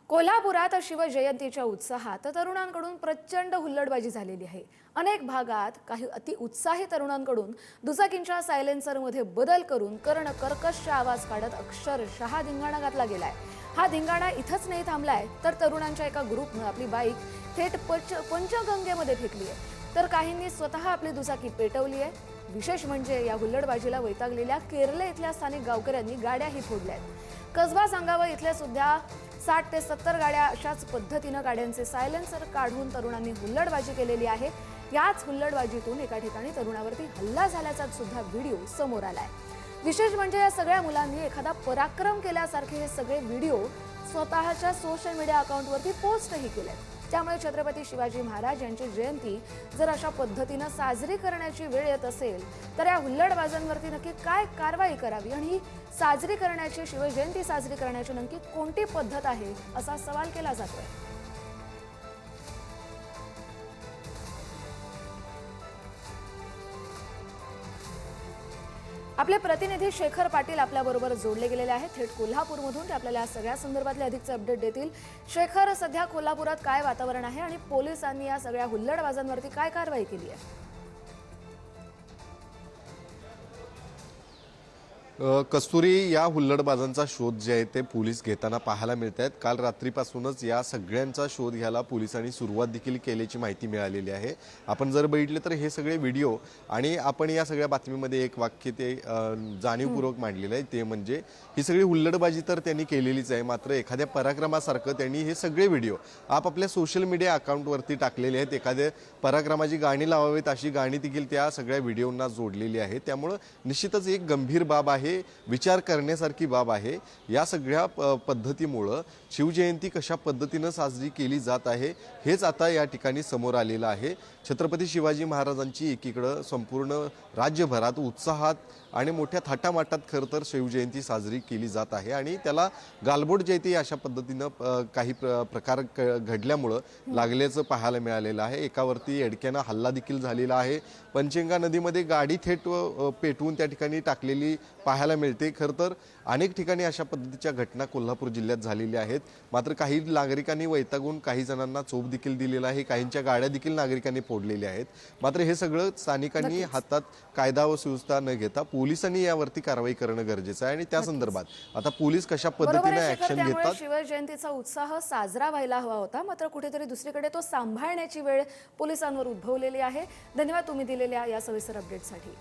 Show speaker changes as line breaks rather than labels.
कोल्हापुरात शिवजयंतीच्या उत्साहात तरुणांकडून प्रचंड हुल्लडबाजी झालेली आहे। अनेक भागात काही अति उत्साही तरुणांकडून दुचाकींच्या सायलेन्सरमध्ये बदल करून कर्कश आवाज काढत अक्षरशः धिंगाणा घातला गेलाय। हा धिंगाणा इथंच नाही थांबलाय, तर तरुणांच्या एका ग्रुपने आपली बाईक थेट पंचगंगेमध्ये फेकली आहे, तर काहींनी स्वतः आपली दुचाकी पेटवली आहे। विशेष म्हणजे या हुल्लडबाजीला वैतागलेल्या केरले इथल्या स्थानिक गावकऱ्यांनी गाड्याही फोडल्यात। कसबा सांगावा इथल्या सुद्धा 60 ते 70 गाड्या अशाच पद्धतीने गाड्यांचे सायलेन्सर काढून तरुणांनी हुल्लडबाजी केलेली आहे। याच हुल्लडबाजीतून एका ठिकाणी तरुणावरती हल्ला झाल्याचा सुद्धा व्हिडिओ समोर आलाय। विशेष म्हणजे या सगळ्या मुलांनी एखादा पराक्रम केल्यासारखे हे सगळे व्हिडिओ स्वतःच्या सोशल मीडिया अकाउंटवरती पोस्टही केलेत। त्यामुळे छत्रपती शिवाजी महाराज यांची जयंती जर अशा पद्धतीने साजरी करण्याची वेळ येत असेल, तर या हुल्लडबाजांवरती नक्की काय कारवाई करावी आणि साजरी करण्याची शिवजयंती साजरी करण्याची नक्की कोणती पद्धत आहे असा सवाल केला जातोय। आपले प्रतिनिधी शेखर पाटील आपल्याबरोबर जोडले गेलेले आहेत थेट कोल्हापूरमधून। ते आपल्याला या सगळ्या संदर्भातले अधिकचे अपडेट देतील। शेखर, सध्या कोल्हापुरात काय वातावरण आहे आणि पोलिसांनी या सगळ्या हुल्लडबाजांवरती काय कारवाई केली आहे?
कस्तुरी, या हुल्लडबाजांचा शोध जे आहे ते पोलीस घेताना पाहायला मिळत आहेत। काल रात्रीपासूनच या सगळ्यांचा शोध घ्यायला पोलिसांनी सुरुवात देखील केल्याची माहिती मिळालेली आहे। आपण जर बघितले तर हे सगळे व्हिडिओ आणि आपण या सगळ्या बातमीमध्ये एक वाक्य ते जाणीवपूर्वक मांडलेलं आहे, ते म्हणजे ही सगळी हुल्लडबाजी तर त्यांनी केलेलीच आहे, मात्र एखाद्या पराक्रमासारखं त्यांनी हे सगळे व्हिडिओ आपापल्या सोशल मीडिया अकाउंटवरती टाकलेले आहेत। एखाद्या पराक्रमाची गाणी लावावीत अशी गाणी देखील त्या सगळ्या व्हिडिओंना जोडलेली आहे। त्यामुळे निश्चितच एक गंभीर बाब आहे, विचार करण्यासारखी बाब आहे। या सगळ्या पद्धतीमुळे शिवजयंती कशा पद्धतीने साजरी केली जात आहे हेच आता या ठिकाणी समोर आलेलं आहे। छत्रपती शिवाजी महाराजांची एकीकडे संपूर्ण राज्यभरात उत्साहात आणि मोठ्या थाटामाटात खरं तर शिवजयंती साजरी केली जात आहे आणि त्याला गालबोट जे ते अशा पद्धतीनं काही प्रकार घडल्यामुळं लागल्याचं पाहायला मिळालेलं आहे। एकावरती एडक्यानं हल्ला देखील झालेला आहे। पंचगंगा नदीमध्ये गाडी थेट पेटवून त्या ठिकाणी टाकलेली पाहायला मिळते। खरं तर अनेक ठिकाणी अशा पद्धतीच्या घटना कोल्हापूर जिल्ह्यात झालेल्या आहेत, मात्र काही नागरिकांनी वैतागून काही जणांना चोप देखील दिलेला आहे, काहींच्या गाड्या देखील नागरिकांनी फोडलेल्या आहेत। मात्र हे सगळं स्थानिकांनी हातात कायदा व सुव्यवस्था न घेता पोलिसांनी यावरती कारवाई करणं गरजेचं आहे आणि त्या संदर्भात आता पोलीस कशा पद्धतीने ऍक्शन घेतात।
शिवजयंतीचा उत्साह साजरा व्हायला हवा होता, मात्र कुठेतरी दुसरीकडे तो सांभाळण्याची वेळ पोलिसांवर उद्भवलेली आहे। धन्यवाद तुम्ही दिलेल्या या सविस्तर अपडेटसाठी।